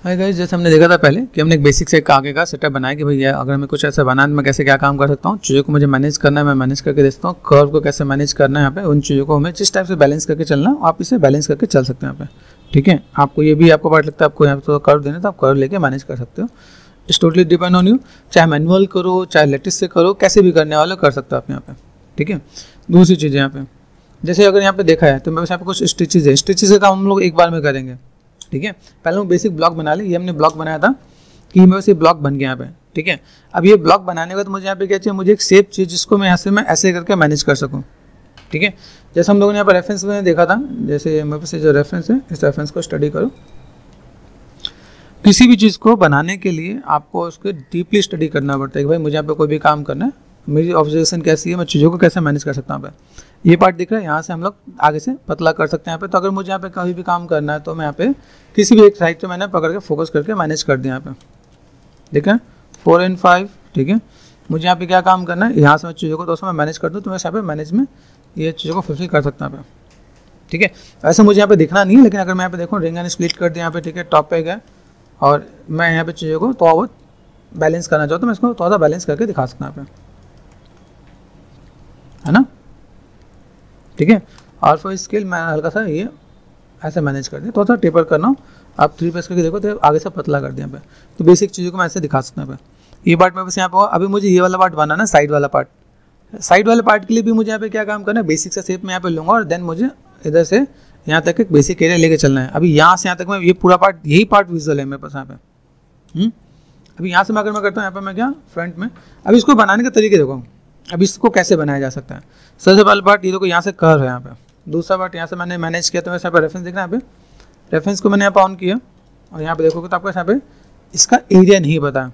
Hi guys, जैसे हमने देखा था पहले कि हमने एक बेसिक से एक आगे का सेटअप बनाया कि भैया अगर हमें कुछ ऐसा बनाना है मैं कैसे क्या काम कर सकता हूँ, चीज़ों को मुझे मैनेज करना है मैं मैनेज करके दे सकता हूँ, कर्व को कैसे मैनेज करना है, यहाँ पे उन चीज़ों को हमें जिस टाइप से बैलेंस करके चलना है आप इसे बैलेंस करके चल सकते हैं यहाँ पे। ठीक है, आपको ये भी आपको पार्ट लगता है आपको यहाँ पे तो कर्व देना, तो आप कर्व लेके मैनेज कर सकते हो। It's totally depend on you, चाहे मैनुअल करो चाहे लेटेस्ट से करो, कैसे भी करने वाला कर सकते हो आप यहाँ पे। ठीक है, दूसरी चीज़ यहाँ पे जैसे अगर यहाँ पे देखा है तो मेरे पास यहाँ पे कुछ स्टिचेज है, स्टिचेज का काम हम लोग एक बार में करेंगे। ठीक है, पहले हम बेसिक ब्लॉक बना ले, ये हमने ब्लॉक बनाया था कि मेरे से ब्लॉक बन गया यहाँ पे। ठीक है, अब ये ब्लॉक बनाने के बाद मुझे यहाँ पे क्या चाहिए, मुझे एक शेप चाहिए जिसको मैं यहाँ से मैं ऐसे करके मैनेज कर सकूँ। ठीक है, जैसे हम लोगों ने यहाँ पर रेफरेंस में देखा था, जैसे मेरे पास जो रेफरेंस है इस रेफरेंस को स्टडी करो। किसी भी चीज़ को बनाने के लिए आपको उसको डीपली स्टडी करना पड़ता है कि भाई मुझे यहाँ पे कोई भी काम करना है, मेरी ऑब्जर्वेशन कैसी है, मैं चीज़ों को कैसे मैनेज कर सकता हूँ। यहाँ पे ये पार्ट दिख रहा है, यहाँ से हम लोग आगे से पतला कर सकते हैं यहाँ पे। तो अगर मुझे यहाँ पे कहीं भी काम करना है तो मैं यहाँ पे किसी भी एक साइड पे मैंने पकड़ के फोकस करके मैनेज कर दिया यहाँ पे। ठीक है, 4 and 5। ठीक है, मुझे यहाँ पे क्या काम करना है, यहाँ से मैं चीज़ों को दोस्तों मैं मैनेज कर दूँ तो मैं यहाँ पे मैनेज में ये चीज़ों को फुलफिल कर सकता हूँ यहाँ पे। ठीक है, वैसे मुझे यहाँ पे दिखना नहीं है, लेकिन अगर मैं यहाँ पे देखूँ रिंग एंड स्प्लिट कर दिया यहाँ पे। ठीक है, टॉप पे गया और मैं यहाँ पे चीज़ों को थोड़ा बहुत बैलेंस करना चाहता हूँ, मैं इसको थोड़ा सा बैलेंस करके दिखा सकता हूँ यहाँ पे, है ना। ठीक है, और फॉर स्केल मैं हल्का सा ये ऐसे मैनेज कर दिया, थोड़ा सा टेपर करना हो आप 3 प्रेस करके देखो तो आगे से पतला कर दिया यहाँ पे। तो बेसिक चीज़ों को मैं ऐसे दिखा सकता हूँ यहाँ पे। ये पार्ट मेरे पास यहाँ पे होगा। अभी मुझे ये वाला पार्ट बनाना है, साइड वाला पार्ट। साइड वाले पार्ट के लिए भी मुझे यहाँ पे क्या काम करना है, बेसिक सा शेप में यहाँ पे लूँगा और देन मुझे इधर से यहाँ तक एक बेसिक एरिया लेके चलना है। अभी यहाँ से यहाँ तक मैं ये पूरा पार्ट, यही पार्ट विजुअल है मेरे पास यहाँ पे। अभी यहाँ से मैं अगर मैं करता हूँ यहाँ पे मैं क्या फ्रंट में, अभी इसको बनाने के तरीके देखो, अभी इसको कैसे बनाया जा सकता है। सबसे पहला पार्ट ये देखो, यहाँ से कर्व है यहाँ पे। दूसरा पार्ट यहाँ से मैंने मैनेज किया तो वैसे यहाँ पे रेफरेंस देखना है, यहाँ पे रेफरेंस को मैंने यहाँ पे ऑन किया और यहाँ पे देखोगे तो आपको यहाँ पे इसका एरिया नहीं पता है।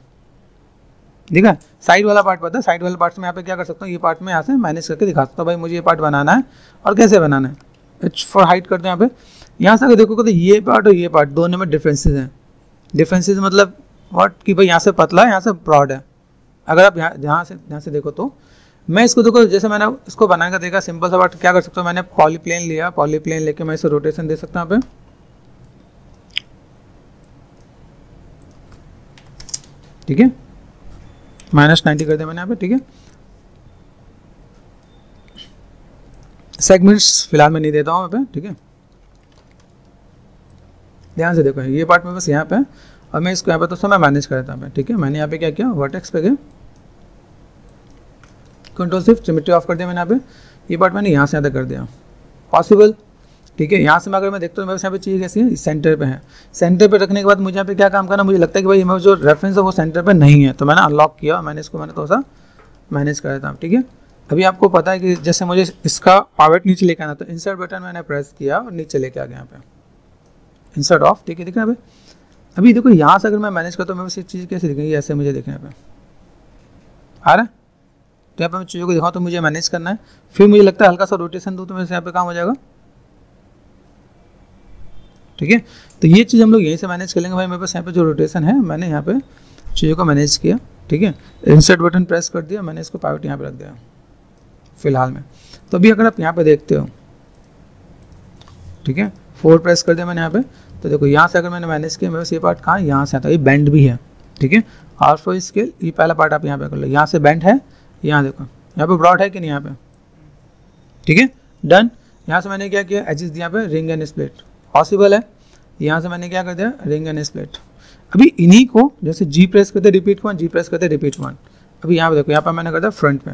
ठीक है, साइड वाला पार्ट पता है, साइड वाले पार्ट से मैं यहाँ पे क्या कर सकता हूँ, ये पार्ट में यहाँ से मैनेज करके दिखा सकता हूँ। भाई मुझे ये पार्ट बनाना है और कैसे बनाना है, H फॉर हाइट करते हैं यहाँ पे। यहाँ से अगर देखोगे तो ये पार्ट और ये पार्ट दोनों में डिफरेंसेज हैं। डिफरेंसेज मतलब व्हाट कि भाई यहाँ से पतला है यहाँ से ब्रॉड है। अगर आप यहाँ से देखो तो मैं इसको देखो, जैसे मैंने इसको बनाने का देखा सिंपल सा बात क्या कर सकता हूँ, मैंने पॉलीप्लेन लिया, पॉलीप्लेन लेके मैं इसे रोटेशन दे सकता हूँ यहाँ पे। ठीक है, -90 कर दिया मैंने यहाँ पे। ठीक है, सेगमेंट्स फिलहाल मैं नहीं देता हूँ यहाँ पे। ठीक है, ध्यान से देखो ये पार्ट में बस यहाँ पे और मैं इसको यहाँ पे तो मैं मैनेज कर देता हूँ। ठीक है, मैंने यहाँ पे क्या किया, वर्टेक्स पे गए, कंट्रोल शिफ्ट सिमेट्री ऑफ कर दिया मैंने यहाँ पे। ये पार्ट मैंने यहाँ से यहाँ तक कर दिया पॉसिबल। ठीक है, यहाँ से मैं अगर मैं देखता हूँ मेरे यहाँ पे चीज़ कैसी है, सेंटर पे है। सेंटर पे रखने के बाद मुझे यहाँ पे क्या काम करना, मुझे लगता है कि भाई मेरा जो रेफरेंस है वो सेंटर पे नहीं है, तो मैंने अनलॉक किया और मैंने इसको मैंने थोड़ा सा मैनेज कर देता हूँ। ठीक है, अभी आपको पता है कि जैसे मुझे इसका पावर्ट नीचे लेके आना, तो इंसर्ट बटन मैंने प्रेस किया और नीचे लेके आ गया यहाँ पे, इंसर्ट ऑफ। ठीक है, दिख रहा है अभी देखो यहाँ से अगर मैं मैनेज करता हूँ मेरे पास चीज़ कैसे दिखेगी, ऐसे मुझे देखने पे आ रहा है। तो यहाँ पे मैं चीज़ों को दिखाऊँ तो मुझे मैनेज करना है, फिर मुझे लगता है हल्का सा रोटेशन दूँ तो मेरे से यहाँ पे काम हो जाएगा। ठीक है, तो ये चीज़ हम लोग यहीं से मैनेज कर लेंगे। भाई मेरे पास यहाँ पे जो रोटेशन है मैंने यहाँ पे चीज़ों को मैनेज किया। ठीक है, इंसर्ट बटन प्रेस कर दिया, मैंने इसको पावर्ट यहाँ पे रख दिया फिलहाल में। तो अभी अगर आप यहाँ पे देखते हो, ठीक है, 4 प्रेस कर दिया मैंने यहाँ पे, तो देखो यहाँ से अगर मैंने मैनेज किया मेरे पास ये पार्ट कहाँ है, यहाँ से आता है, ये बैंड भी है। ठीक है, और फॉर स्केल ये पहला पार्ट आप यहाँ पे कर लो, यहाँ से बैंड है, यहाँ देखो यहाँ पे ब्रॉड है कि नहीं यहाँ पे। ठीक है, डन। यहाँ से मैंने क्या किया, एजेस दिया पे रिंग एंड स्प्लिट पॉसिबल है। यहाँ से मैंने क्या कर दिया, रिंग एंड स्प्लिट। अभी इन्हीं को जैसे जी प्रेस करते रिपीट 1, जी प्रेस करते रिपीट 1। अभी यहाँ पे देखो, यहाँ पे मैंने कर दिया फ्रंट पे।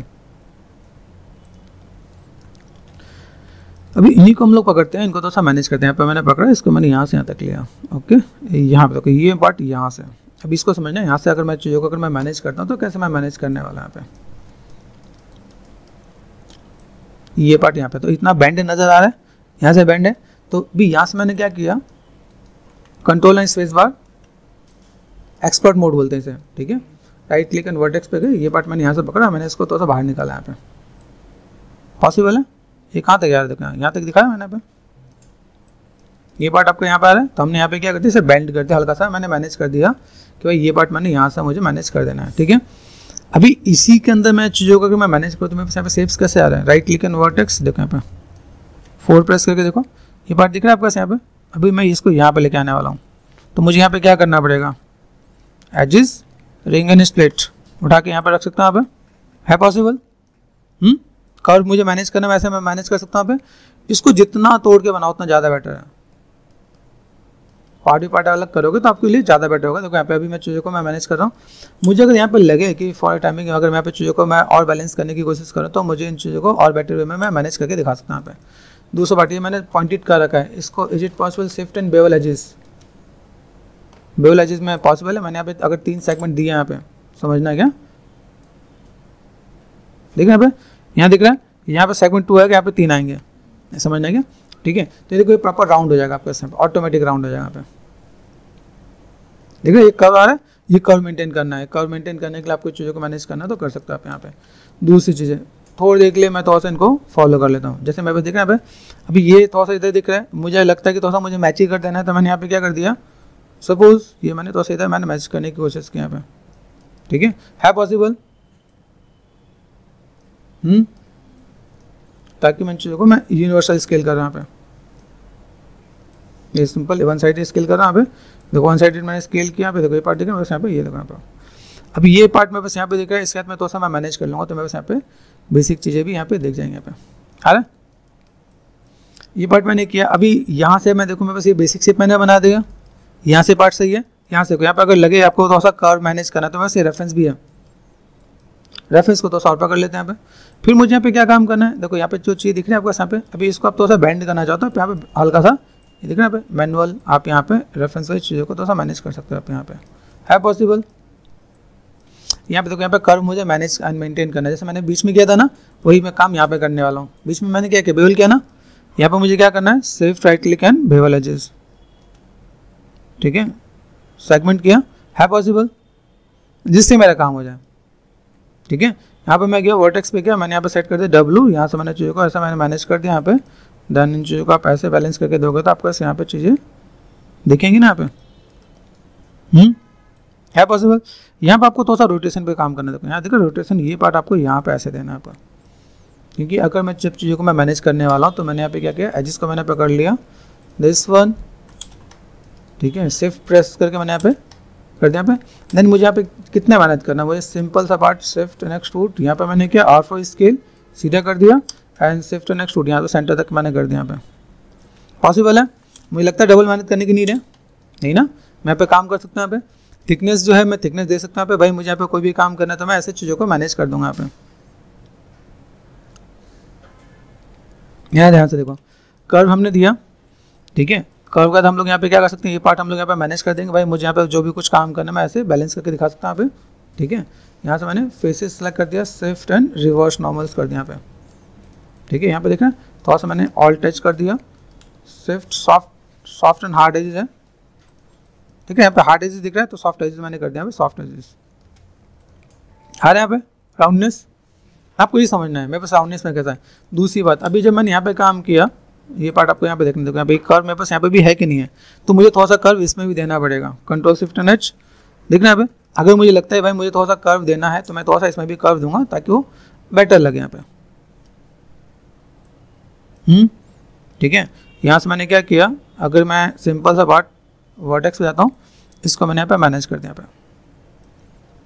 अभी इन्हीं को हम लोग पकड़ते हैं, इनको तो सा मैनेज करते हैं। यहाँ पे मैंने पकड़ा, इसको मैंने यहाँ से यहाँ तक लिया। ओके, यहाँ पे देखो ये पार्ट यहाँ से, अभी इसको समझना है। यहाँ से अगर मैं चीज़ों को अगर मैं मैनेज करता हूँ तो कैसे मैं मैनेज करने वाला यहाँ पे, ये पार्ट यहाँ पे तो इतना बैंड नज़र आ रहा है, यहाँ से बैंड है। तो भी यहाँ से मैंने क्या किया, control and space bar, expert mode बोलते हैं इसे। ठीक है, राइट क्लिक एंड वर्टेक्स पे गए, ये पार्ट मैंने यहाँ से पकड़ा, मैंने इसको थोड़ा सा बाहर निकाला यहाँ पे। पॉसिबल है, ये कहाँ तक यार देखो, यहाँ तक दिखाया मैंने पे। ये पार्ट आपको यहाँ पे आ रहा है, तो हमने यहाँ पे क्या करते हैं, इसे बेंड करते हल्का सा, मैंने मैनेज कर दिया कि भाई ये पार्ट मैंने यहाँ से मुझे मैनेज कर देना है। ठीक है, अभी इसी के अंदर मैं चीज़ों को अगर मैं मैनेज करूँ तो मेरे पास यहाँ पे शेप्स कैसे आ रहा है, राइट क्लिक एंड वर्टेक्स, देखो यहाँ पे 4 प्रेस करके देखो ये पार्ट दिख रहा है आपके पास यहाँ पे। अभी मैं इसको यहाँ पे लेके आने वाला हूँ, तो मुझे यहाँ पे क्या करना पड़ेगा, एजिस रिंग एंड स्प्लिट उठा के यहाँ पे रख सकता हूँ यहाँ पे, है पॉसिबल। कर्व मुझे मैनेज करना, वैसे मैं मैनेज कर सकता हूँ यहाँ पे। इसको जितना तोड़ के बनाओ उतना ज़्यादा बेटर है। पार्ट भी पार्ट अलग करोगे तो आपके लिए ज़्यादा बेटर होगा। देखो यहाँ पे अभी मैं चीज़ों को मैं मैनेज कर रहा हूँ। मुझे अगर यहाँ पे लगे कि फॉर टाइमिंग अगर मैं यहाँ पे चीज़ों को मैं और बैलेंस करने की कोशिश करूँ तो मुझे इन चीज़ों को और बेटर वे में मैं मैनेज करके दिखा सकता हूँ यहाँ पे। दूसरा पार्ट ये मैंने पॉइंटेड कर रखा है, इसको is it possible shift and bevel edges, bevel edges में पॉसिबल है। मैंने यहाँ पे अगर 3 सेगमेंट दिए यहाँ पे, समझना है क्या, देख रहे हैं यहाँ दिख रहा है, यहाँ पे सेगमेंट 2 है, यहाँ पे 3 आएंगे, समझना है क्या, ठीक है। तो देखो ये प्रॉपर राउंड हो जाएगा आपके साथ, ऑटोमेटिक राउंड हो जाएगा यहाँ पे। देखो ये कर्व आ रहा है, ये कर्व मेंटेन करना है। कर्व मेंटेन करने के लिए आपको चीज़ों को मैनेज करना है तो कर सकते हो आप यहाँ पे। दूसरी चीज़ें थोड़ी देर के लिए मैं थोड़ा सा इनको फॉलो कर लेता हूँ। जैसे मैं भी दिख रहा है यहाँ पे, अभी ये थोड़ा सा इधर दिख रहा है, मुझे लगता है कि थोड़ा सा मुझे मैच ही कर देना है, तो मैंने यहाँ पे क्या कर दिया, सपोज ये मैंने थोड़ा सा इधर मैंने मैच करने की कोशिश की यहाँ पे, ठीक है पॉसिबल। ताकि मैं चीज़ों को मैं यूनिवर्सल स्केल कर रहा हूँ यहाँ पे, ये सिंपल वन साइड स्केल कर रहा हूँ यहाँ पे। देखो वन साइड मैंने स्केल किया यहाँ पे, देखो ये पार्ट दिख रहा है, बस यहाँ पे ये देखो यहाँ पे। अभी ये पार्ट में बस यहाँ पे दिख रहा है, इसके साथ में थोड़ा सा मैं मैनेज कर लूँगा तो मैं बस यहाँ पे बेसिक चीज़ें भी यहाँ पे दिख जाएंगे यहाँ पे। आ रहा ये पार्ट मैंने किया। अभी यहाँ से मैं देखूँ, मैं बस ये बेसिक शेप मैंने बना दिया, यहाँ से पार्ट सही है, यहाँ से यहाँ पे अगर लगे आपको थोड़ा सा कर्व मैनेज करना तो वैसे रेफरेंस भी है, रेफरेंस को तो सॉल्व कर लेते हैं यहाँ पे। फिर मुझे यहाँ पे क्या काम करना है, देखो यहाँ पे जो चीज़ दिख रही है आपको यहाँ पे, अभी इसको आप थोड़ा सा बेंड करना चाहते हो, यहाँ पे हल्का सा ये दिख रहा है यहाँ पे मैनुअल, आप यहाँ पे रेफरेंस वाली चीज़ों को थोड़ा सा मैनेज कर सकते हो आप यहाँ पे, है पॉसिबल। यहाँ पे देखो, यहाँ पे कर्व मुझे मैनेज एंड मेंटेन करना है, जैसे मैंने बीच में किया था ना, वही मैं काम यहाँ पे करने वाला हूँ। बीच में मैंने क्या किया, बेवल किया ना, यहाँ पे मुझे क्या करना है, shift right click and bevel edges, ठीक है, सेगमेंट किया, है पॉसिबल, जिससे मेरा काम हो जाए, ठीक है। यहाँ पे मैं गया वर्टेक्स पे, क्या मैंने यहाँ पे सेट कर दिया W, यहाँ से मैंने चीज़ों को ऐसा मैंने मैनेज कर दिया यहाँ पे। देन इन चीज़ों को आप ऐसे बैलेंस करके दोगे तो आपको ऐसे यहाँ पे चीज़ें दिखेंगी ना यहाँ पे, है पॉसिबल। यहाँ पे आपको थोड़ा सा रोटेशन पे काम करना है। देखो यहाँ देखो रोटेशन, ये पार्ट आपको यहाँ पे ऐसे देना है यहाँ पर, क्योंकि अगर मैं जब चीज़ों को मैं मैनेज करने वाला हूँ तो मैंने यहाँ पे क्या किया, एजिस को मैंने पकड़ लिया, दिस वन, ठीक है, शिफ्ट प्रेस करके मैंने यहाँ पे कर दिया यहाँ पे। देन मुझे यहाँ पे कितना मेहनत करना है, मुझे सिंपल सा पार्ट शिफ्ट एंड एक्सट्रूड, यहाँ पे मैंने क्या R4 स्केल सीधा कर दिया एंड शिफ्ट एंड एक्सट्रूड यहाँ पे सेंटर तक मैंने कर दिया यहाँ पे। पॉसिबल है, मुझे लगता है डबल मेहनत करने की नीड है, नहीं ना, मैं यहाँ पे काम कर सकता हूँ। यहाँ पे थिकनेस जो है मैं थिकनेस दे सकता हूँ यहाँ पे, भाई मुझे यहाँ पे कोई भी काम करना है तो मैं ऐसे चीज़ों को मैनेज कर दूंगा यहाँ पे। यहाँ ध्यान से देखो, कर्व हमने दिया, ठीक है, कर्व का बाद हम लोग यहाँ पे क्या कर सकते हैं, ये पार्ट हम लोग यहाँ पे मैनेज कर देंगे। भाई मुझे यहाँ पे जो भी कुछ काम करना है मैं ऐसे बैलेंस करके दिखा सकता हूँ यहाँ पे, ठीक है। यहाँ से मैंने फेसेस सेलेक्ट कर दिया, शिफ्ट एंड रिवर्स नॉर्मल्स कर दिया यहाँ पे, ठीक है। यहाँ पे देख रहे हैं थोड़ा सा मैंने ऑल टच कर दिया, shift soft and hard edges है, ठीक है। यहाँ पे हार्ड एजेस दिख रहा है तो सॉफ्ट एजेस मैंने कर दिया यहाँ पे, सॉफ्ट एजेस आ रहा है यहाँ पे। राउंडनेस आपको ये समझना है, मेरे पास राउंडनेस में कैसा है। दूसरी बात, अभी जब मैंने यहाँ पे काम किया, ये पार्ट आपको यहाँ पे देखने, देखो यहाँ पे कर्व मेरे पास यहाँ पे भी है कि नहीं है, तो मुझे थोड़ा सा कर्व इसमें भी देना पड़ेगा। कंट्रोल शिफ्ट एंड एच, देखना यहाँ पे, अगर मुझे लगता है भाई मुझे थोड़ा सा कर्व देना है तो मैं थोड़ा सा इसमें भी कर्व दूंगा ताकि वो बेटर लगे यहाँ पे, ठीक है। यहाँ से मैंने क्या किया, अगर मैं सिंपल सा पार्ट वर्टेक्स पे जाता हूँ, इसको मैंने यहाँ पे मैनेज कर दिया यहाँ पे,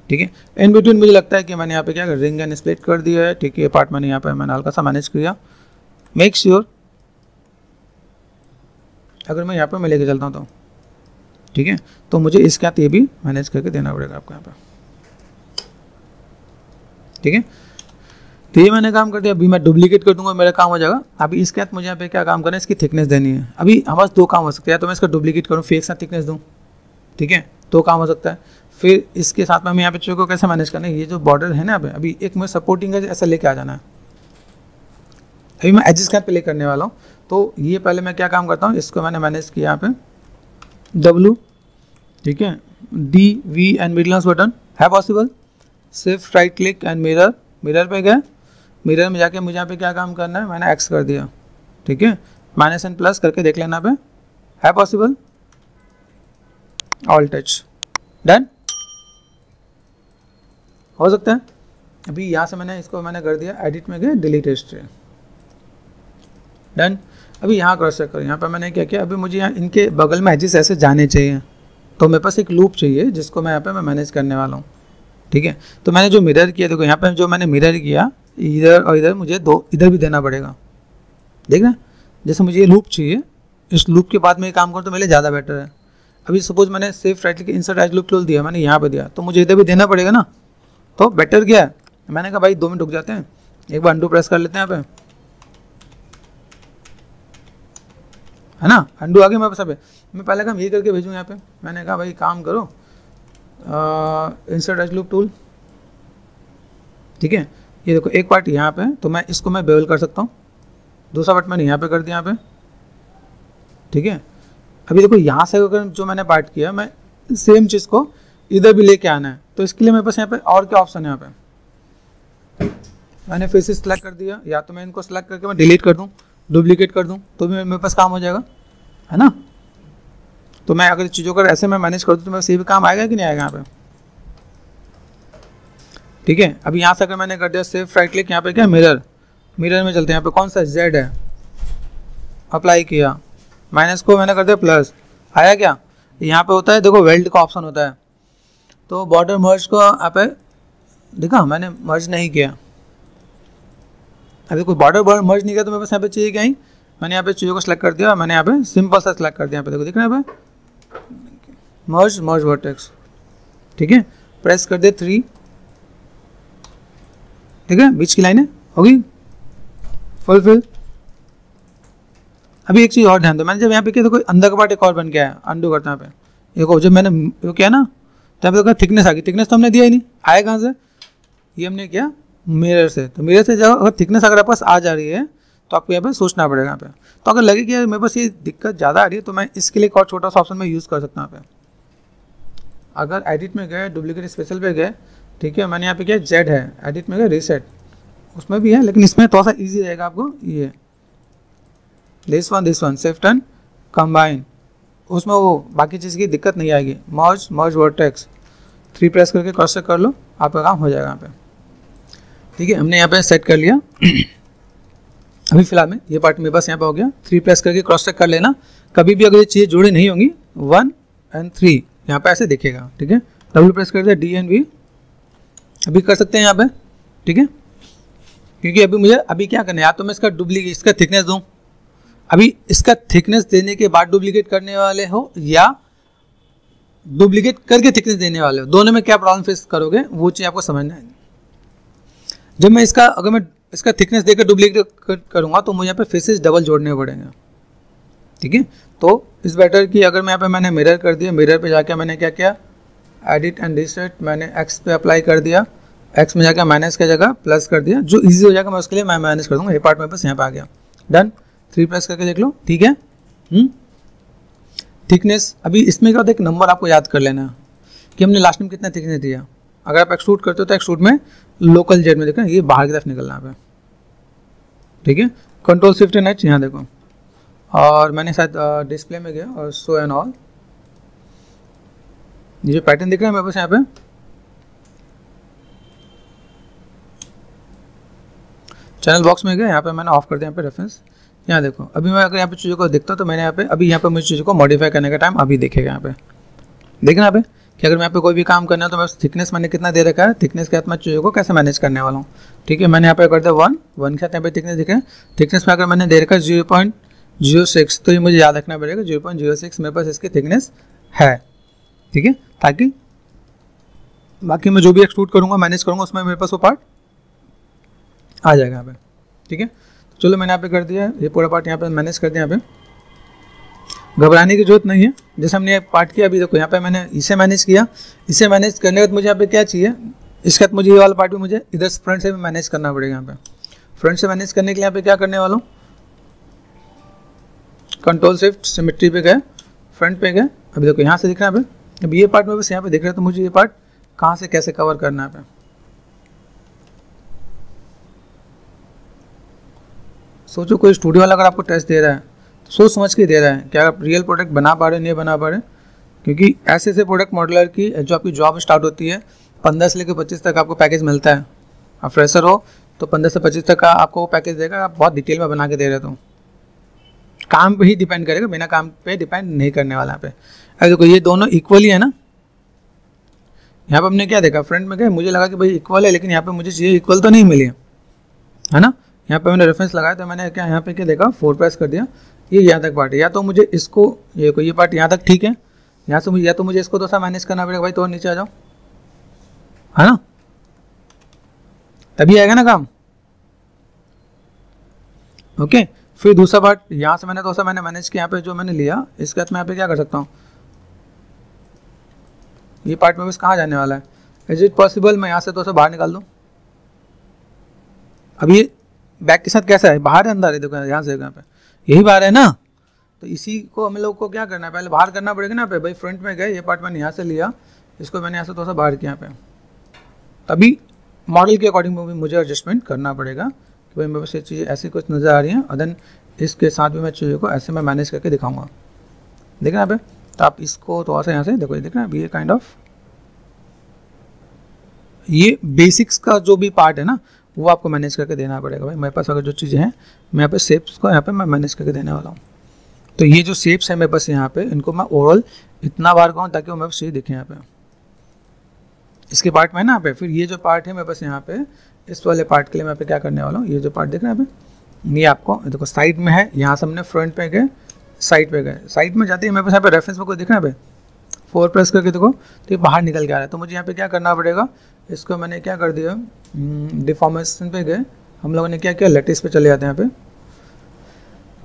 ठीक है। इन बिटवीन मुझे लगता है कि मैंने यहाँ पे क्या रिंग एंड स्प्लिट कर दिया है, ठीक है। ये पार्ट मैंने यहाँ पे मैंने हल्का सा मैनेज किया। मेक श्योर अगर मैं यहाँ पे मैं लेके चलता हूँ तो, ठीक है, तो मुझे इसके साथ ये भी मैनेज करके देना पड़ेगा आपको यहाँ पे, ठीक है। तो ये मैंने काम कर दिया, अभी मैं डुप्लीकेट कर दूंगा, मेरा काम हो जाएगा। अभी इसके साथ मुझे यहाँ पे क्या काम करना है, इसकी थिकनेस देनी है। अभी हमारे 2 काम हो सकते हैं, तो मैं इसका डुप्लीकेट करूँ फिर एक साथ थिकनेस दूँ, ठीक है, 2 काम हो सकता है। फिर इसके साथ में हमें यहाँ पे चीज़ों को कैसे मैनेज करना है, ये जो बॉर्डर है ना अभी एक में सपोर्टिंग है, ऐसा लेके आ जाना है। अभी मैं एजिस के साथ प्ले करने वाला हूँ, तो ये पहले मैं क्या काम करता हूँ, इसको मैंने मैनेज किया यहाँ पे W, ठीक है, D V and middle button, है possible. Shift right click and mirror, mirror पे गया, मिरर में जाके मुझे यहाँ पे क्या काम करना है, मैंने X कर दिया, ठीक है, माइनस एंड प्लस करके देख लेना पे, है पॉसिबल। ऑल टच, डन, हो सकता है। अभी यहाँ से मैंने इसको मैंने कर दिया, एडिट में गया, डिलीट हिस्ट्री, डन। अभी यहाँ क्रॉस चेक करो, यहाँ पर मैंने क्या किया, अभी मुझे यहाँ इनके बगल में एजेस ऐसे जाने चाहिए, तो मेरे पास एक लूप चाहिए जिसको मैं यहाँ पे मैं मैनेज करने वाला हूँ, ठीक है। तो मैंने जो मिरर किया, देखो यहाँ पे जो मैंने मिरर किया, इधर और इधर मुझे दो इधर भी देना पड़ेगा, देख रहे हैं। जैसे मुझे ये लूप चाहिए, इस लूप के बाद में ये काम करूँ तो मेरे लिए ज़्यादा बेटर है। अभी सपोज मैंने सिर्फ right click insert as loop tool दिया, मैंने यहाँ पे दिया, तो मुझे इधर भी देना पड़ेगा ना, तो बेटर क्या है। मैंने कहा भाई 2 मिनट रुक जाते हैं, एक बार अंडू प्रेस कर लेते हैं यहाँ पे, है ना, अंडू आ गया मेरे पास। यहाँ पे मैं पहले काम ये करके भेजूँ यहाँ पे, मैंने कहा भाई काम करो इंसर्ट एज लूप टूल, ठीक है। ये देखो एक पार्ट यहाँ पे है, तो मैं इसको मैं बेवल कर सकता हूँ, दूसरा पार्ट मैंने यहाँ पे कर दिया यहाँ पे, ठीक है। अभी देखो यहाँ से अगर जो मैंने पार्ट किया, मैं सेम चीज़ को इधर भी लेके आना है, तो इसके लिए मेरे पास यहाँ पे और क्या ऑप्शन है। यहाँ पे मैंने फिर से सिलेक्ट कर दिया, या तो मैं इनको सिलेक्ट करके मैं डिलीट कर दूँ, डुप्लीकेट कर दूँ, तो भी मेरे पास काम हो जाएगा, है ना। तो मैं अगर चीज़ों को ऐसे मैं मैनेज कर दूँ तो मेरे से भी काम आएगा कि नहीं आएगा यहाँ पे, ठीक है। अभी यहाँ से अगर मैंने कर दिया सिर्फ राइट क्लिक, यहाँ पे क्या मिरर, मिरर में चलते हैं, यहाँ पे कौन सा जेड है, अप्लाई किया, माइनस को मैंने कर दिया प्लस, आया क्या। यहाँ पे होता है देखो वेल्ड का ऑप्शन होता है, तो बॉर्डर मर्ज को यहाँ पे देखा मैंने मर्ज नहीं किया। अभी कोई बॉर्डर मर्ज नहीं किया तो मेरे पास यहाँ पे चाहिए क्या ही, मैंने यहाँ पे चीज़ों को सेलेक्ट कर दिया, मैंने यहाँ पे सिंपल सा सेलेक्ट कर दिया, यहाँ पे देखो दिख रहा है यहाँ पे मर्ज वर्टेक्स, ठीक है। प्रेस कर दे 3, ठीक है, बीच की लाइनें होगी फुलफिल। अभी एक चीज़ और ध्यान दो, मैंने जब यहाँ पे किया तो कोई अंदर का पार्ट एक और बन गया है, अंडू करता है यहाँ पे, देखो जब मैंने वो किया ना तो यहाँ पे थिकनेस आ गई, थिकनेस तो हमने दिया ही नहीं, आया कहाँ से, ये हमने किया मिरर से। तो मिरर से जब अगर थिकनेस अगर आपके पास आ जा रही है तो आपको यहाँ पे सोचना पड़ेगा यहाँ पे। तो अगर लगे कि मेरे पास ये दिक्कत ज़्यादा आ रही है तो मैं इसके लिए एक और छोटा सा ऑप्शन में यूज़ कर सकता हूँ यहाँ पे। अगर एडिट में गए, डुप्लीकेट स्पेशल पे गए, ठीक है, मैंने यहाँ पे किया जेड है, एडिट में गए रीसेट, उसमें भी है, लेकिन इसमें थोड़ा सा ईजी रहेगा आपको, ये this one safe turn combine, उसमें वो बाकी चीज़ की दिक्कत नहीं आएगी। मर्ज वर्टेक्स 3 प्रेस करके क्रॉस चेक कर लो, आपका काम हो जाएगा यहाँ पे, ठीक है। हमने यहाँ पे सेट कर लिया। अभी फिलहाल में ये पार्ट मेरे पास यहाँ पे हो गया, 3 प्रेस करके क्रॉस चेक कर लेना। कभी भी अगर ये चीज़ें जुड़ी नहीं होंगी 1 और 3 यहाँ पे ऐसे दिखेगा, ठीक है। डब्ल्यू प्रेस कर दिया, डी एंड वी अभी कर सकते हैं यहाँ पे, ठीक है, क्योंकि अभी मुझे अभी क्या करना है, या तो मैं इसका डुप्लीकेट इसका थिकनेस दूँ, अभी इसका थिकनेस देने के बाद डुप्लीकेट करने वाले हो या डुप्लीकेट करके थिकनेस देने वाले हो, दोनों में क्या प्रॉब्लम फेस करोगे वो चीज़ आपको समझना है। जब मैं इसका अगर मैं इसका थिकनेस देकर डुप्लीकेट करूँगा तो मुझे यहाँ पे फेसेस डबल जोड़ने पड़ेंगे, ठीक है। तो इस बेटर की अगर मैं यहाँ पे मैंने मिरर कर दिया, मिरर पे जाके मैंने क्या किया, एडिट एंड रीसेट, मैंने एक्स पे अप्लाई कर दिया, एक्स में जाकर माइनस की जगह प्लस कर दिया, जो इजी हो जाएगा मैं उसके लिए मैं माइनस कर दूँगा। ये पार्ट मेरे पास यहाँ पे आ गया, डन। 3 प्रेस करके देख लो, ठीक है। थिकनेस अभी इसमें क्या होता है, एक नंबर आपको याद कर लेना कि हमने लास्ट में कितना थिकनेस दिया। अगर आप एक्सट्रूड करते हो तो एक्सट्रूड में लोकल जेड में देखो ये बाहर की तरफ निकलना है, ठीक है। कंट्रोल शिफ्ट एंड एच यहाँ देखो, और मैंने शायद डिस्प्ले में गया और शो एंड ऑल, ये जो पैटर्न दिख रहा है मेरे पास यहाँ पे, चैनल बॉक्स में गया, यहाँ पे मैंने ऑफ कर दिया यहाँ पे रेफरेंस। यहाँ देखो अभी मैं अगर यहाँ पे चीज़ों को देखता हूँ तो मैंने यहाँ पे अभी यहाँ पे मुझे चीज़ों को मॉडिफाई करने का टाइम अभी देखेगा यहाँ पे, देखना यहाँ पे कि अगर मैं यहाँ पे कोई भी काम करना है तो मैं थिकनेस मैंने कितना दे रखा है, थिकनेस के साथ मैं चीज़ों को कैसे मैनेज करने वाला हूँ, ठीक है। मैंने यहाँ पे कर दिया 1 के साथ यहाँ पे थिकनेस दिखे, थिकनेस में अगर मैंने दे रखा है 0.06 तो ये मुझे याद रखना पड़ेगा 0.06 मेरे पास इसकी थिकनेस है, ठीक है, ताकि बाकी मैं जो भी एक्सट्रूड करूँगा मैनेज करूँगा उसमें मेरे पास वो पार्ट आ जाएगा यहाँ पे, ठीक है। चलो मैंने यहाँ पे कर दिया, ये पूरा पार्ट यहाँ पे मैनेज कर दिया। यहाँ पे घबराने की जरूरत नहीं है, जैसे हमने पार्ट किया अभी देखो यहाँ पे मैंने इसे मैनेज किया, इसे मैनेज करने के बाद मुझे यहाँ पे क्या चाहिए, इसके बाद मुझे ये वाला पार्ट भी मुझे इधर फ्रंट से भी मैनेज करना पड़ेगा। यहाँ पे फ्रंट से मैनेज करने के लिए यहाँ पे क्या करने वाला हूँ, कंट्रोल शिफ्ट सिमेट्री पे गए, फ्रंट पे गए, अभी देखो यहाँ से दिख रहा है। अभी ये पार्ट में बस यहाँ पे दिख रहा है, तो मुझे ये पार्ट कहाँ से कैसे कवर करना है। सोचो कोई स्टूडियो वाला अगर आपको टेस्ट दे रहा है तो सोच समझ के दे रहा है कि आप रियल प्रोडक्ट बना पा रहे नहीं बना पा रहे, क्योंकि ऐसे ऐसे प्रोडक्ट मॉडलर की जो आपकी जॉब स्टार्ट होती है 15 से लेकर 25 तक आपको पैकेज मिलता है। आप फ्रेशर हो तो 15 से 25 तक का आपको वो पैकेज देगा, आप बहुत डिटेल में बना के दे रहे हो। काम पे ही डिपेंड करेगा, बिना काम पे डिपेंड नहीं करने वाला यहाँ पे। अगर देखो ये दोनों इक्वली है ना, यहाँ पे हमने क्या देखा, फ्रंट में क्या मुझे लगा कि भाई इक्वल है, लेकिन यहाँ पे मुझे चाहिए इक्वल तो नहीं मिली है ना। यहाँ पे मैंने रेफरेंस लगाया तो मैंने क्या यहाँ पे क्या देखा, 4 प्रेस कर दिया, ये यहाँ तक पार्ट है, या तो मुझे इसको ये पार्ट यहाँ तक ठीक है, यहाँ से मुझे या तो मुझे इसको थोड़ा सा मैनेज करना पड़ेगा भाई, तो और नीचे आ जाओ, है ना, तभी आएगा ना काम। ओके, फिर दूसरा पार्ट यहाँ से मैंने थोड़ा सा मैंने मैनेज किया, यहाँ पे जो मैंने लिया इसके बाद मैं यहाँ पे क्या कर सकता हूँ, ये पार्ट में बस कहाँ जाने वाला है, इज इट पॉसिबल मैं यहाँ से थोड़ा सा बाहर निकाल दूँ। अब ये बैक के साथ कैसा है, बाहर है अंदर है, देखो यहाँ से यहाँ पे यही बाहर है ना, तो इसी को हम लोग को क्या करना है, पहले बाहर करना पड़ेगा ना पे, भाई फ्रंट में गए, ये पार्ट मैंने यहाँ से लिया, इसको मैंने यहाँ से थोड़ा सा बाहर किया पे, तभी मॉडल के अकॉर्डिंग भी मुझे एडजस्टमेंट करना पड़ेगा कि भाई मेरे पास ये चीज़ें ऐसी कुछ नज़र आ रही हैं, और देन इसके साथ भी मैं चीज़ों को ऐसे मैं मैनेज करके दिखाऊंगा, देखना यहाँ पे। तो आप इसको थोड़ा सा यहाँ से देखो, ये देखना अभी ये काइंड ऑफ ये बेसिक्स का जो भी पार्ट है ना वो आपको मैनेज करके देना पड़ेगा भाई। मेरे पास अगर जो चीज़ें हैं मैं यहाँ पे शेप्स को यहाँ पे मैं मैनेज करके देने वाला हूँ, तो ये जो शेप्स है मेरे पास यहाँ पे, इनको मैं ओवरऑल इतना बार कहूँ ताकि वो मेरे पास ये दिखे यहाँ पे, इसके पार्ट में ना यहाँ पे। फिर ये जो पार्ट है मेरे पास यहाँ पे, इस वाले पार्ट के लिए मैं यहाँ पे क्या करने वाला हूँ, ये जो पार्ट देख रहे हैं यहाँ पे, ये आपको देखो साइड में है, यहाँ से हमने फ्रंट पे गए, साइड पे गए, साइड में जाते हैं मेरे पास यहाँ पे रेफरेंस में कोई दिख रहा है, 4 प्रेस करके देखो तो ये बाहर निकल के आ रहा है, तो मुझे यहाँ पे क्या करना पड़ेगा, इसको मैंने क्या कर दिया, डिफॉर्मेशन पे गए, हम लोगों ने क्या किया, लेटिस पे चले जाते हैं यहाँ पे,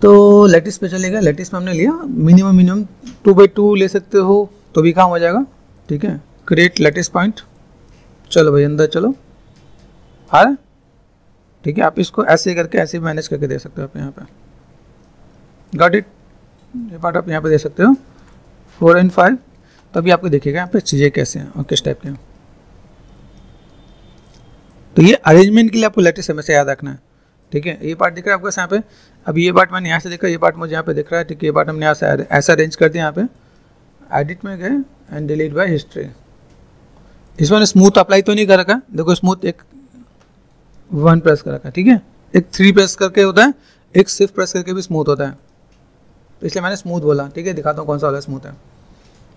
तो लेटिस पे चले गए, लेटिस में हमने लिया मिनिमम 2/2 ले सकते हो तो भी काम हो जाएगा, ठीक है। क्रिएट लेटिस पॉइंट, चलो भाई अंदर चलो, हाँ ठीक है, आप इसको ऐसे करके ऐसे मैनेज करके दे सकते हो आप यहाँ पे, गॉट इट, ये पार्ट आप यहाँ पे दे सकते हो 4 और 5, तभी आपको देखिएगा यहाँ पे चीज़ें कैसे हैं और किस टाइप के हैं। तो ये अरेंजमेंट के लिए आपको लेटेस्ट हमेशा याद रखना है, ठीक है। ये पार्ट दिख रहा है आपको यहाँ पे, अब ये पार्ट मैंने यहाँ से देखा, ये पार्ट मुझे यहाँ पे दिख रहा है, ठीक है। ये पार्ट हमने यहाँ से ऐसा अरेंज कर दिया, यहाँ पे एडिट में गए एंड डिलीट बाय हिस्ट्री, इसमें स्मूथ अप्लाई तो नहीं कर रखा, देखो स्मूथ एक 1 प्रेस कर रखा, ठीक है, एक 3 प्रेस करके होता है, एक सिर्फ प्रेस करके भी स्मूथ होता है, तो इसलिए मैंने स्मूथ बोला, ठीक है। दिखाता हूँ कौन सा वाला स्मूथ है,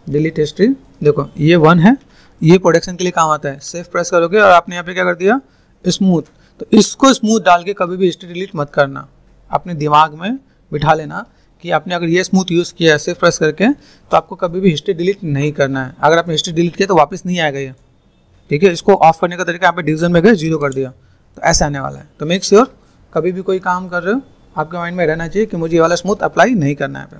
डिलीट हिस्ट्री, देखो ये 1 है, ये प्रोडक्शन के लिए काम आता है, सेफ प्रेस करोगे और आपने यहाँ पे क्या कर दिया स्मूथ, तो इसको स्मूथ डाल के कभी भी हिस्ट्री डिलीट मत करना, अपने दिमाग में बिठा लेना कि आपने अगर ये स्मूथ यूज़ किया है सेफ प्रेस करके तो आपको कभी भी हिस्ट्री डिलीट नहीं करना है। अगर आपने हिस्ट्री डिलीट किया तो वापस नहीं आएगा ये, ठीक है। इसको ऑफ करने का तरीका यहाँ पे डिवीजन में गए 0 कर दिया तो ऐसा आने वाला है। तो मेक श्योर कभी भी कोई काम कर रहे हो आपके माइंड में रहना चाहिए कि मुझे ये वाला स्मूथ अप्लाई नहीं करना है पे,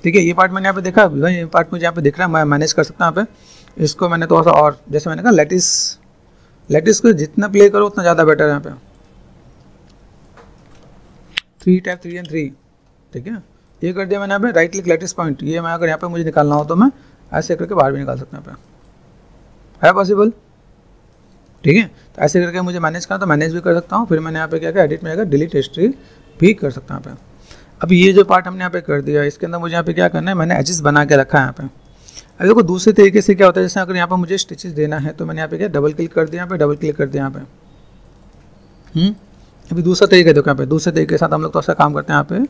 ठीक है। ये पार्ट मैंने यहाँ पे देखा, ये पार्ट मुझे यहाँ पे दिख रहा है, मैं मैनेज कर सकता हूँ यहाँ पे। इसको मैंने थोड़ा सा और जैसे मैंने कहा लेटिस को जितना प्ले करो उतना ज़्यादा बेटर है यहाँ पे, 3 टैप 3 and 3, ठीक है। ये कर दिया मैंने यहाँ पे, राइट क्लिक लेटिस पॉइंट, ये मैं अगर यहाँ पे मुझे निकालना हो तो मैं ऐसे करके बाहर भी निकाल सकता हूँ यहाँ पे, है पॉसिबल, ठीक है। तो ऐसे करके मुझे मैनेज करना तो मैनेज भी कर सकता हूँ। फिर मैंने यहाँ पे क्या किया, एडिट में आएगा डिलीट हिस्ट्री भी कर सकता हूँ यहाँ पे। अब ये जो पार्ट हमने यहाँ पे कर दिया, इसके अंदर मुझे यहाँ पे क्या करना है, मैंने एजेस बना के रखा है यहाँ पे। अब देखो दूसरे तरीके से क्या होता है, जैसे अगर यहाँ पे मुझे स्टिचेस देना है तो मैंने यहाँ पे क्या डबल क्लिक कर दिया, यहाँ पे डबल क्लिक कर दिया यहाँ पे। अभी दूसरा तरीका देखो, यहाँ पे दूसरे तरीके के साथ हम लोग तो ऐसा काम करते हैं, यहाँ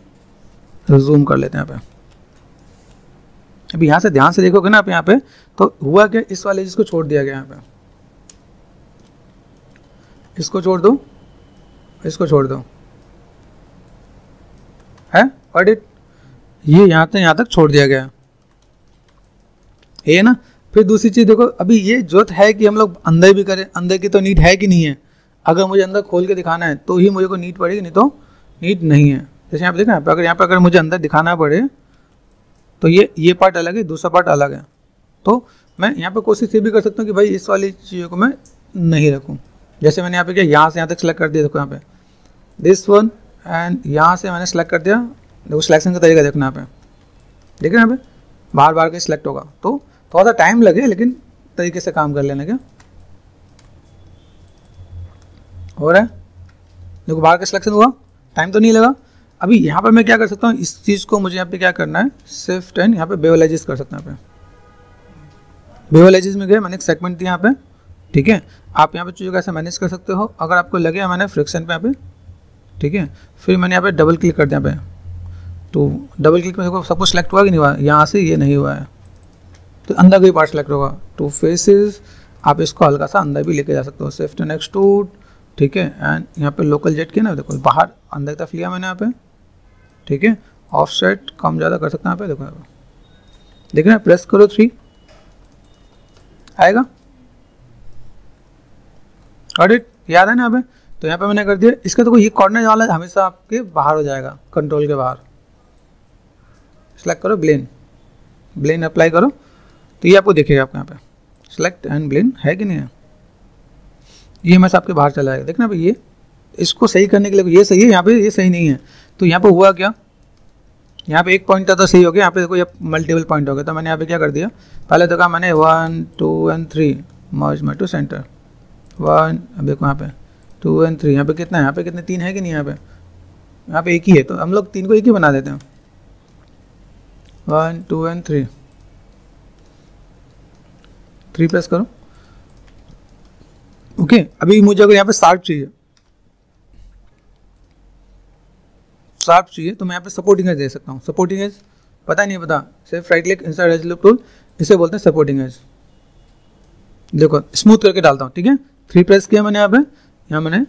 पे जूम कर लेते हैं यहाँ पे। अभी यहाँ से ध्यान से देखोगे ना आप यहाँ पे, तो हुआ क्या, इस वाले जिसको छोड़ दिया गया यहाँ पे, इसको छोड़ दो, इसको छोड़ दो, है ऑडिट, ये यहाँ से यहाँ तक छोड़ दिया गया, ये ना। फिर दूसरी चीज़ देखो, अभी ये जरूरत है कि हम लोग अंदर भी करें, अंदर की तो नीड है कि नहीं है। अगर मुझे अंदर खोल के दिखाना है तो ही मुझे को नीड पड़ेगी, नहीं तो नीड नहीं है। जैसे यहाँ पे देखना, अगर यहाँ पे अगर मुझे अंदर दिखाना पड़े तो ये पार्ट अलग है, दूसरा पार्ट अलग है, तो मैं यहाँ पे कोशिश ये भी कर सकता हूँ कि भाई इस वाली चीज़ों को मैं नहीं रखूँ। जैसे मैंने यहाँ पे क्या, यहाँ से यहाँ तक सेलेक्ट कर दिया, देखो यहाँ पे दिस वन, एंड यहाँ से मैंने सेलेक्ट कर दिया, देखो सिलेक्शन का तरीका देखना यहाँ पे, देख रहे हैं यहाँ पे बार बार के सिलेक्ट होगा, तो थोड़ा सा टाइम लगे लेकिन तरीके से काम कर लेना। क्या हो रहा है, देखो बाहर का सिलेक्शन हुआ, टाइम तो नहीं लगा। अभी यहाँ पर मैं क्या कर सकता हूँ, इस चीज़ को मुझे यहाँ पे क्या करना है, शिफ्ट एंड यहाँ पे बेवल एजेस कर सकते हैं। यहाँ पे बेवल एजेस में गए, मैंने एक सेगमेंट दिया यहाँ पे, ठीक है। आप यहाँ पे चीज़ों को ऐसे मैनेज कर सकते हो। अगर आपको लगे मैंने फ्रिक्शन पे यहाँ पे ठीक है। फिर मैंने यहाँ पे डबल क्लिक कर दिया यहाँ पे, तो डबल क्लिक में देखो सब कुछ सेलेक्ट हुआ कि नहीं हुआ, यहाँ से ये नहीं हुआ है तो अंदर का ही पार्ट सेलेक्ट होगा। टू फेसेस आप इसको हल्का सा अंदर भी लेके जा सकते हो, शिफ्ट एंड एक्सट्रूड, ठीक है। एंड यहाँ पे लोकल जेट किया ना, देखो बाहर अंदर की तरफ लिया मैंने यहाँ पे, ठीक है। ऑफसेट कम ज़्यादा कर सकते हैं यहाँ पे, देखो यहाँ पे देख रहे हैं, प्रेस करो 3 आएगा, ऑडिट याद है ना यहाँ पे। तो यहाँ पे मैंने कर दिया, इसका देखो ये कॉर्नर वाला हमेशा आपके बाहर हो जाएगा, कंट्रोल के बाहर। सेलेक्ट करो ब्लेन, ब्लेन अप्लाई करो तो ये आपको दिखेगा आपको यहाँ पे, सेलेक्ट एंड ब्लेन है कि नहीं है, ये हमेशा आपके बाहर चला जाएगा। देखना भाई ये इसको सही करने के लिए ये सही है, यहाँ पे ये सही नहीं है। तो यहाँ पे हुआ क्या, यहाँ पे एक पॉइंट था तो सही हो गया, यहाँ पे देखो ये मल्टीपल पॉइंट हो गया। तो मैंने यहाँ पे क्या कर दिया, पहले देखा मैंने 1 2 and 3 merge my to centre 1, अब देखो यहाँ पे 2 एंड 3, यहाँ पे कितना है, यहाँ पे कितने 3 है कि नहीं, यहाँ पे एक ही है तो हम लोग 3 को एक ही बना देते हैं, 1 2 एंड 3 प्रेस करो। ओके अभी मुझे अगर यहाँ पे शार्प चाहिए, शार्प चाहिए तो मैं यहाँ पे सपोर्टिंग एज दे सकता हूँ। सपोर्टिंग एज पता नहीं पता, सिर्फ right click insert as loop tool, इसे बोलते हैं सपोर्टिंग एज। देखो स्मूथ करके डालता हूँ, ठीक है। 3 प्रेस किया मैंने यहाँ मैंने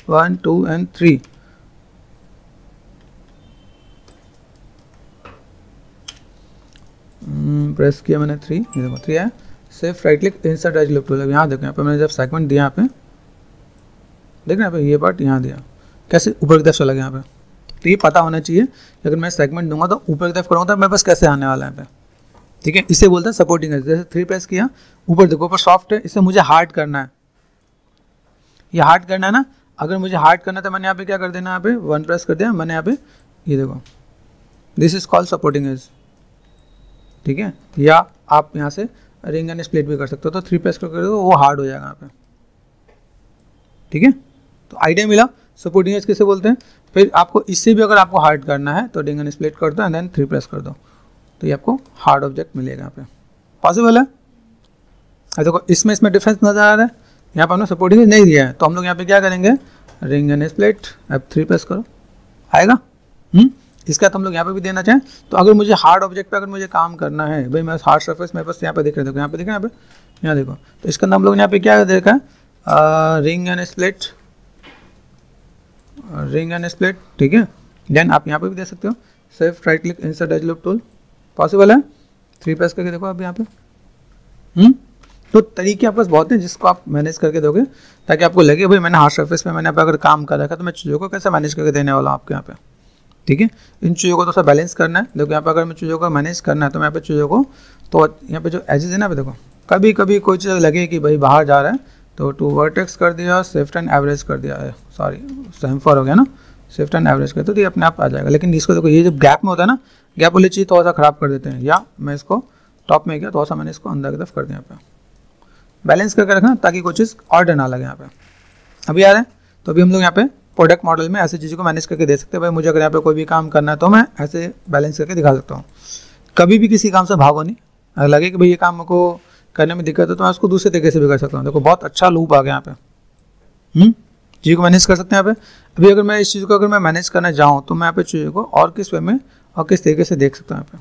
1 2 एंड 3 प्रेस किया मैंने 3, ये देखो 3 है। सिर्फ right click insert as loop tool, यहाँ देखो यहाँ पे मैंने जब सेगमेंट दिया यहाँ पे, देख रहे हैं यहाँ पे ये पार्ट यहाँ दिया, कैसे ऊपर की तरफ चला गया यहाँ पे। तो ये पता होना चाहिए, अगर मैं सेगमेंट दूंगा तो ऊपर की तरफ करूँगा तो मेरे पास कैसे आने वाला है यहाँ पे, ठीक है। इसे बोलते हैं सपोर्टिंग एज। जैसे 3 प्रेस किया, ऊपर देखो ऊपर सॉफ्ट है, इसे मुझे हार्ड करना है, ये हार्ड करना है ना। अगर मुझे हार्ड करना है तो मैंने यहाँ पे क्या कर देना, यहाँ पे 1 प्रेस कर दिया मैंने यहाँ पे, ये देखो this is called supporting edge, ठीक है। या आप यहाँ से रिंग एंड स्प्लिट भी कर सकते हो, तो 3 प्रेस कर दो वो हार्ड हो जाएगा यहाँ पे, ठीक है। तो आइडिया मिला सपोर्टिंग एज किसे बोलते हैं। फिर आपको इससे भी अगर आपको हार्ड करना है तो रिंग एंड स्प्लिट कर दो एंड देन 3 प्रेस कर दो, तो ये आपको हार्ड ऑब्जेक्ट मिलेगा यहाँ पे, पॉसिबल है। देखो इसमें डिफरेंस नजर आ रहा है, यहाँ पर हमने सपोर्टिंग एज नहीं दिया है तो हम लोग यहाँ पे क्या करेंगे, रिंग एंड स्प्लिट, अब 3 प्रेस करो आएगा। इसका तो हम लोग यहाँ पे भी देना चाहें तो अगर मुझे हार्ड ऑब्जेक्ट पे अगर मुझे काम करना है, भाई मैं हार्ड सरफेस मेरे पास यहाँ पे देख रहे, देखो यहाँ पे देख रहे हैं, यहाँ देखो। तो इसके अंदर हम लोग यहाँ पे क्या देखा है, ring and split, ring and split, ठीक है। देन आप यहाँ पे भी दे सकते हो, सिर्फ right click insert as loop tool, possible है। 3 प्रेस करके देखो अब यहाँ पे। तो तरीके आपके पास बहुत हैं जिसको आप मैनेज करके दोगे, ताकि आपको लगे भाई मैंने हार्ड सरफेस पे मैंने यहाँ पे अगर काम कर रखा तो मैं चीज़ों को कैसे मैनेज करके देने वाला हूँ आपके यहाँ पे, ठीक है। इन चीज़ों को तो सब बैलेंस करना है। देखो यहाँ पे अगर मैं चीज़ों को मैनेज करना है तो मैं यहाँ पे चीज़ों को, तो यहाँ पे जो एजेस है ना, पे देखो कभी कभी कोई चीज़ लगे कि भाई बाहर जा रहा है तो टू वर्टेक्स कर दिया, शिफ्ट एंड एवरेज कर दिया है, सॉरी सेमफॉर हो गया ना, शिफ्ट एंड एवरेज कर तो ये अपने आप आ जाएगा। लेकिन इसको देखो ये जो गैप में होता है ना, गैप वाली चीज़ थोड़ा सा ख़राब कर देते हैं, या मैं इसको टॉप में गया थोड़ा सा मैंने इसको अंदर की तरफ कर दिया, यहाँ पे बैलेंस करके रखना ताकि कोई चीज़ ऑर्डर ना लगे यहाँ पे। अभी आ रहे हैं तो अभी हम लोग यहाँ पे प्रोडक्ट मॉडल में ऐसी चीज़ों को मैनेज करके दे सकते हैं। भाई मुझे अगर यहाँ पे कोई भी काम करना है तो मैं ऐसे बैलेंस करके दिखा सकता हूँ। कभी भी किसी काम से भागो नहीं, अगर लगे कि भाई ये काम को करने में दिक्कत है तो मैं उसको दूसरे तरीके से भी कर सकता हूँ। देखो बहुत अच्छा लूप आ गया यहाँ पे, चीज़ों को मैनेज कर सकते हैं यहाँ पे। अभी अगर मैं इस चीज़ को अगर मैं मैनेज करना चाहूँ तो मैं यहाँ पे चीज़ों को और किस वे में और किस तरीके से देख सकता हूँ यहाँ पे।